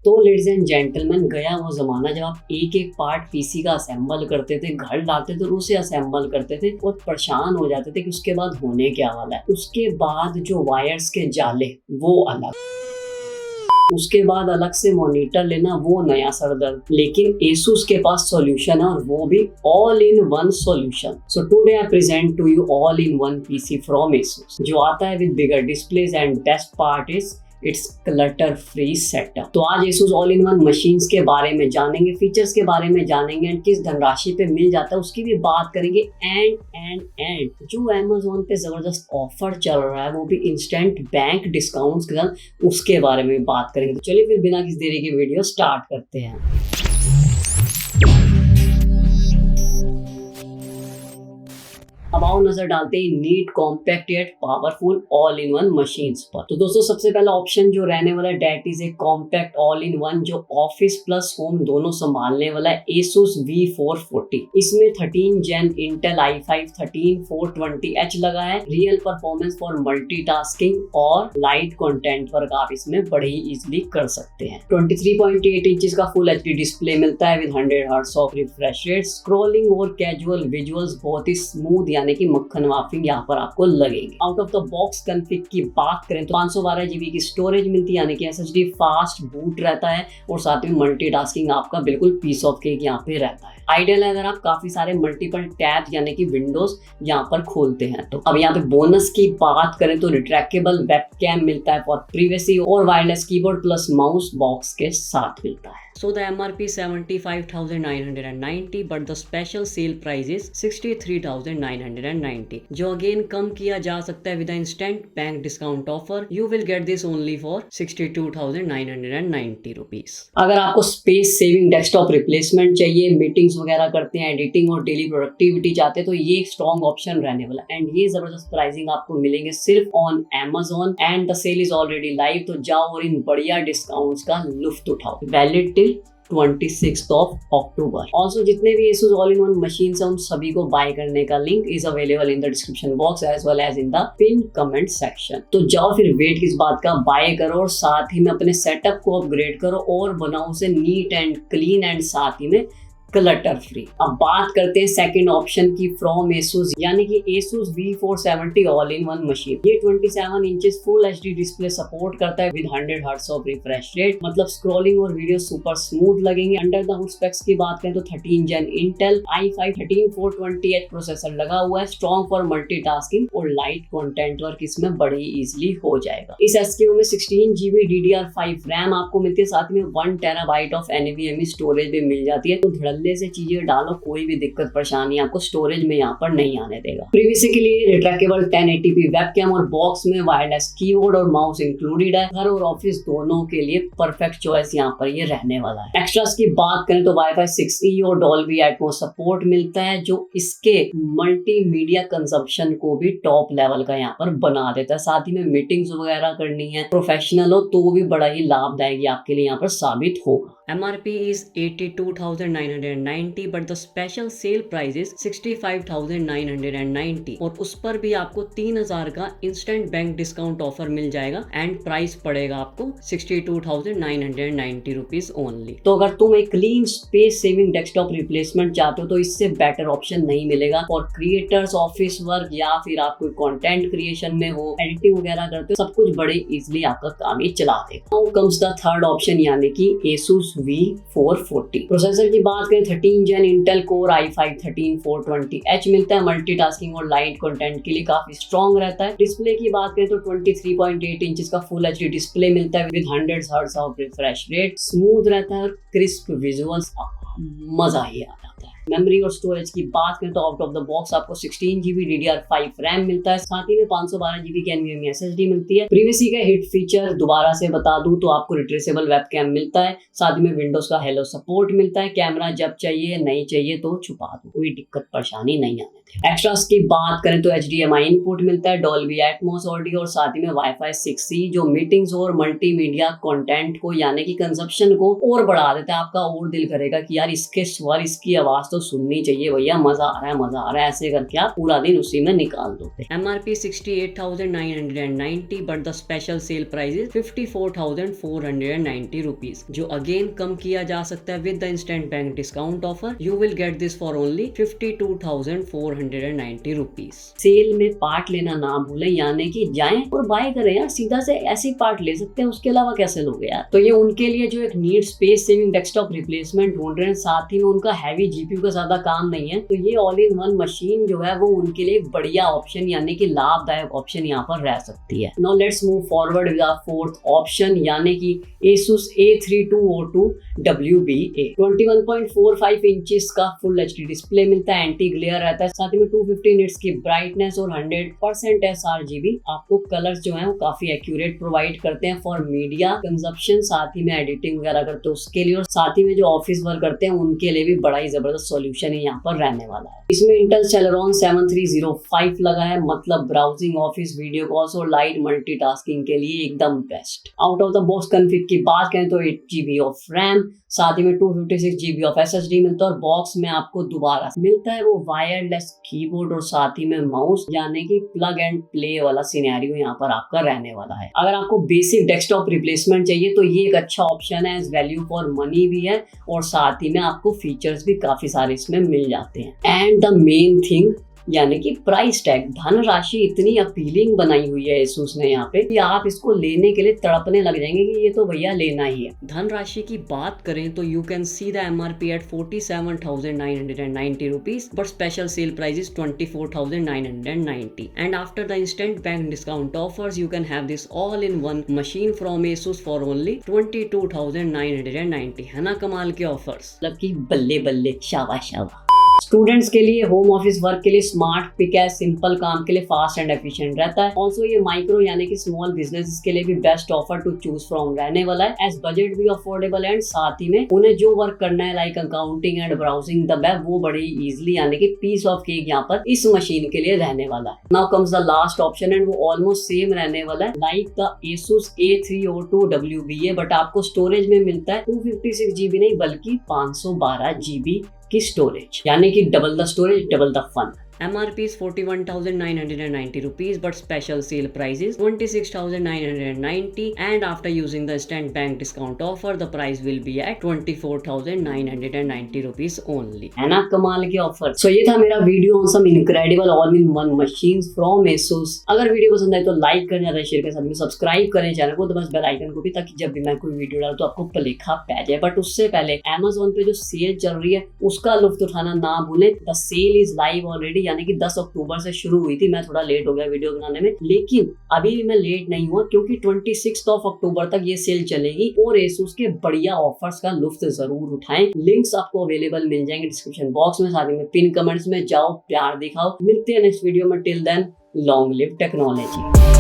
तो ladies and gentleman, गया वो जमाना जब आप एक एक पार्ट पीसी का असेंबल करते थे, घर लाते थे और उसे असेंबल करते थे, बहुत परेशान हो जाते थे कि उसके बाद होने क्या वाला है। उसके बाद जो वायर्स के जाले वो अलग, उसके बाद अलग से मॉनिटर लेना वो नया सरदर्द। लेकिन एसुस के पास सॉल्यूशन है और वो भी all in one solution. So today I present to you all in one PC from Asus, जो आता है with bigger displays and best part is it's clutter free setup. तो आज Asus all in one machines के बारे में जानेंगे, features के बारे में जानेंगे एंड किस धनराशि पे मिल जाता है उसकी भी बात करेंगे। एंड जो अमेज़न पे जबरदस्त ऑफर चल रहा है वो भी इंस्टेंट बैंक डिस्काउंट्स के साथ, उसके बारे में बात करेंगे। तो चलिए फिर बिना किसी देरी के वीडियो स्टार्ट करते हैं। अब आओ नजर डालते हैं neat, compact yet powerful all in one machines पर। तो दोस्तों सबसे पहला ऑप्शन जो रहने वाला है that is a compact all in one, जो ऑफिस प्लस होम दोनों संभालने वाला है Asus V440। इसमें 13 Gen Intel i5 13420H लगा है। रियल परफॉर्मेंस फॉर मल्टीटास्किंग और लाइट कंटेंट वर्क आप इसमें बड़े ही इजीली कर सकते हैं। 23.8 इंचेस का फुल HD डिस्प्ले मिलता है with 100 hertz of refresh rate. Scrolling और कैजुअल विजुअल्स बहुत ही स्मूथ यानी कि मक्खन वाफिंग यहाँ पर आपको लगेंगे। Out of the box config की बात करें तो 512 GB की स्टोरेज मिलती है, यानी कि SSD फास्ट बूट रहता है और साथ में मल्टीटास्किंग आपका बिल्कुल पीस ऑफ केक यहाँ पे रहता है। आइडियल है अगर आप काफी सारे मल्टीपल टैब यानी कि विंडोज यहाँ पर खोलते हैं तो। अब यहाँ पे बोनस की बात करें तो रिट्रैक्टेबल वेबकैम मिलता है फॉर प्रिवेसी और wireless keyboard plus mouse box के साथ मिलता है। So the MRP 75,990 but the special sale price is 63,990, जो अगेन कम किया जा सकता है with instant bank discount offer. You will get this only for 62,990 rupees। अगर आपको स्पेस सेविंग डेस्कटॉप रिप्लेसमेंट चाहिए, मीटिंग्स वगैरह करते हैं, एडिटिंग और डेली प्रोडक्टिविटी चाहते हैं तो ये एक स्ट्रॉन्ग ऑप्शन रहने वाला है। एंड ये जबरदस्त प्राइसिंग आपको मिलेंगे सिर्फ on Amazon and the sale is already live. तो जाओ और इन बढ़िया डिस्काउंट्स का लुफ्त उठाओ। Valid till 26th of October। Also जितने भी Asus all in one machine है उन सभी को बाय करने का link is available in the description box as well as in the pin comment section. तो जाओ फिर वेट किस बात का, बाय करो और साथ ही में अपने सेटअप को अपग्रेड करो और बनाओ उसे नीट एंड क्लीन एंड साथ ही में क्लटर फ्री। अब बात करते हैं सेकंड ऑप्शन की फ्रॉम Asus, यानी कि Asus V470 all in one machine. ये 27 inches full HD display support करता है with 100 hertz of refresh rate, मतलब स्क्रॉलिंग और वीडियो सुपर स्मूथ लगेंगे। अंडर द हुड स्पेक्स की बात करें तो 13 Gen Intel i5 13420H processor लगा हुआ है, स्ट्रॉन्ग फॉर मल्टीटास्किंग और लाइट कंटेंट वर्क इसमें बड़ी इजीली हो जाएगा। इस SKU में 16 GB DDR5 रैम आपको मिलती है, साथ में 1 TB ऑफ NVMe स्टोरेज भी मिल जाती है। तो धड़ल्ले से चीजें डालो, कोई भी दिक्कत परेशानी आपको स्टोरेज में यहाँ पर नहीं आने देगा। प्रीवियसी के लिए रिट्रैक्टेबल 1080p वेबकैम और बॉक्स में वायरलेस कीबोर्ड और माउस इंक्लूडेड है। घर और ऑफिस दोनों के लिए परफेक्ट चॉइस यहाँ पर ये रहने वाला है। एक्स्ट्रास की बात करें तो Wi-Fi 6E और Dolby Atmos सपोर्ट मिलता है, जो इसके मल्टीमीडिया कंजप्शन को भी टॉप लेवल का यहाँ पर बना देता है। साथ ही में मीटिंग्स वगैरह करनी है, प्रोफेशनल हो तो भी बड़ा ही लाभदायक आपके लिए यहाँ पर साबित होगा। MRP is 82,990 but the special sale price is 65,990 और उस पर भी आपको 3,000 का इंस्टेंट बैंक डिस्काउंट ऑफर मिल जाएगा एंड प्राइस पड़ेगा आपको 62,990 रुपीज ओनली। तो अगर तुम एक clean space saving desktop replacement चाहते हो तो इससे बेटर ऑप्शन नहीं मिलेगा फॉर क्रिएटर्स, ऑफिस वर्क या फिर आप कोई कंटेंट क्रिएशन में हो, एडिटिंग वगैरह करते हो, सब कुछ बड़े इजीली आपका काम ही चला देगा। Now comes the third option यानी कि Asus V440। प्रोसेसर की बात करें 13 Gen Intel Core i5 13420H मिलता है, मल्टीटास्किंग और लाइट कंटेंट के लिए काफी स्ट्रॉन्ग रहता है। डिस्प्ले की बात करें तो 23.8 इंचेस का फुल HD डिस्प्ले मिलता है with 100 hertz of refresh rate, smooth रहता है और क्रिस्प विजुअल्स, मजा ही आ जाता है। मेमोरी और स्टोरेज की बात करें तो आउट ऑफ द बॉक्स आपको 16 GB DDR5 रैम मिलता है, साथ ही में 512 GB की NVMe SSD मिलती है। प्रीवियसी का हिट फीचर दोबारा से बता दूं तो आपको रिट्रेसेबल वेबकैम मिलता है, साथ ही में विंडोज का हेलो सपोर्ट मिलता है। कैमरा जब चाहिए नहीं चाहिए तो छुपा दो, कोई दिक्कत परेशानी नहीं आने। हैं। एक्स्ट्रास की बात करें तो HDMI इनपुट मिलता है, डॉल्बी एटमॉस ऑडियो और साथ ही में वाईफाई 6E जो मीटिंग्स और मल्टीमीडिया कंटेंट को यानी कि कंजप्शन को और बढ़ा देता है। आपका और दिल करेगा कि यार इसके स्वर इसकी आवाज तो सुननी चाहिए भैया, मजा आ रहा है मजा आ रहा है, ऐसे करके आप पूरा दिन उसी में निकाल दो। MRP 68,990 but the special sale price is 54,490 rupees, जो अगेन कम किया जा सकता है with the instant bank discount offer. You will get this for only 52,490 rupees. Sale में पार्ट लेना ना भूलें, यानी कि जाएं और बाय करें यार, सीधा से ऐसी पार्ट ले सकते हैं, उसके अलावा कैसे लोगे यार। तो ये उनके लिए जो एक need space saving desktop replacement ढूंढ रहे हैं, साथ ही में उनका हैवी जीपीयू का ज्यादा काम नहीं है, तो ये ऑल इन वन मशीन जो है वो उनके लिए एक बढ़िया ऑप्शन यानी कि लाभदायक ऑप्शन यहाँ पर रह सकती है। Now let's move forward with our fourth option यानी कि Asus A3202 WBA। 21.45 इंचेस का फुल HD डिस्प्ले मिलता है, एंटी ग्लेयर रहता है, साथ ही में 250 निट्स की ब्राइटनेस और 100% sRGB आपको कलर्स जो है वो काफी एक्यूरेट प्रोवाइड करते हैं फॉर मीडिया कंजप्शन, साथ ही में एडिटिंग वगैरह करते हैं उसके लिए, और साथ ही में जो ऑफिस वर्क करते हैं उनके लिए भी बड़ा ही जबरदस्त सॉल्यूशन है यहाँ पर रहने वाला है। इसमें इंटेल Celeron 7305 लगा है, मतलब ब्राउजिंग, ऑफिस, वीडियो कॉल्स और लाइट मल्टीटास्किंग के लिए एकदम best. Out of the box config की बात करें तो 8GB ऑफ रैम, साथ ही में 256GB ऑफ SSD मिलता है, और बॉक्स में आपको दोबारा मिलता है वो वायरलेस कीबोर्ड और साथ ही में माउस, यानी कि प्लग एंड प्ले वाला सिनेरियो यहाँ पर आपका रहने वाला है। अगर आपको बेसिक डेस्कटॉप रिप्लेसमेंट चाहिए तो ये एक अच्छा ऑप्शन है, वैल्यू फॉर मनी भी है, और साथ ही में आपको फीचर्स भी काफी सारे इसमें मिल जाते हैं। एंड द मेन थिंग यानी कि प्राइस टैग, धनराशि इतनी अपीलिंग बनाई हुई है Asus ने यहाँ पे कि आप इसको लेने के लिए तड़पने लग जाएंगे कि ये तो भैया लेना ही है। धनराशि की बात करें तो you can see the MRP at 47,990 rupees, but special sale price is 24,990 and after the instant bank discount offers you can have this all in one machine from Asus for only 22,990। है ना कमाल के offers, मतलब कि बल्ले बल्ले, शाबाश शाबाश। स्टूडेंट्स के लिए, होम ऑफिस वर्क के लिए स्मार्ट पिक है, सिंपल काम के लिए फास्ट एंड एफिशिएंट रहता है। ऑल्सो ये माइक्रो यानी कि स्मॉल बिजनेस के लिए भी best offer to choose from रहने वाला है, एज बजट भी अफोर्डेबल एंड साथ ही में उन्हें जो वर्क करना है like accounting and browsing the web वो बड़ी इजीली यानी कि पीस ऑफ केक यहाँ पर इस मशीन के लिए रहने वाला है। Now comes the last option and वो ऑलमोस्ट सेम रहने वाला है like the Asus A302 WBA, but आपको स्टोरेज में मिलता है 256GB नहीं बल्कि 512GB की स्टोरेज, यानी कि double the storage double the fun. MRP is 41,990 rupees, but special sale price is 26,990, and after using the instant bank discount offer, the price will be at 24,990 rupees only. है ना कमाल के offer. सो ये था मेरा video on some incredible all in one machines from Asus। अगर video पसंद आए तो लाइक करें, ज़्यादा शेयर करें, साथ में सब्सक्राइब करें चैनल को, तो बस बेल आइकन को भी, ताकि जब भी मैं कोई वीडियो डालूं तो आपको लिखा पै जाए। बट उससे पहले Amazon पे जो सेल चल रही है उसका लुत्फ उठाना ना भूलें। The sale is live already, यानी कि 10 अक्टूबर से शुरू हुई थी। मैं थोड़ा लेट हो गया वीडियो बनाने में, लेकिन अभी भी मैं लेट नहीं हुआ क्योंकि 26 अक्टूबर तक ये सेल चलेगी, और Asus के बढ़िया ऑफर्स का लुत्फ जरूर उठाएं। लिंक्स आपको अवेलेबल मिल जाएंगे डिस्क्रिप्शन बॉक्स में, साथ ही में पिन कमेंट्स में। जाओ प्यार दिखाओ। मिलते हैं नेक्स्ट वीडियो में। Till then long live technology.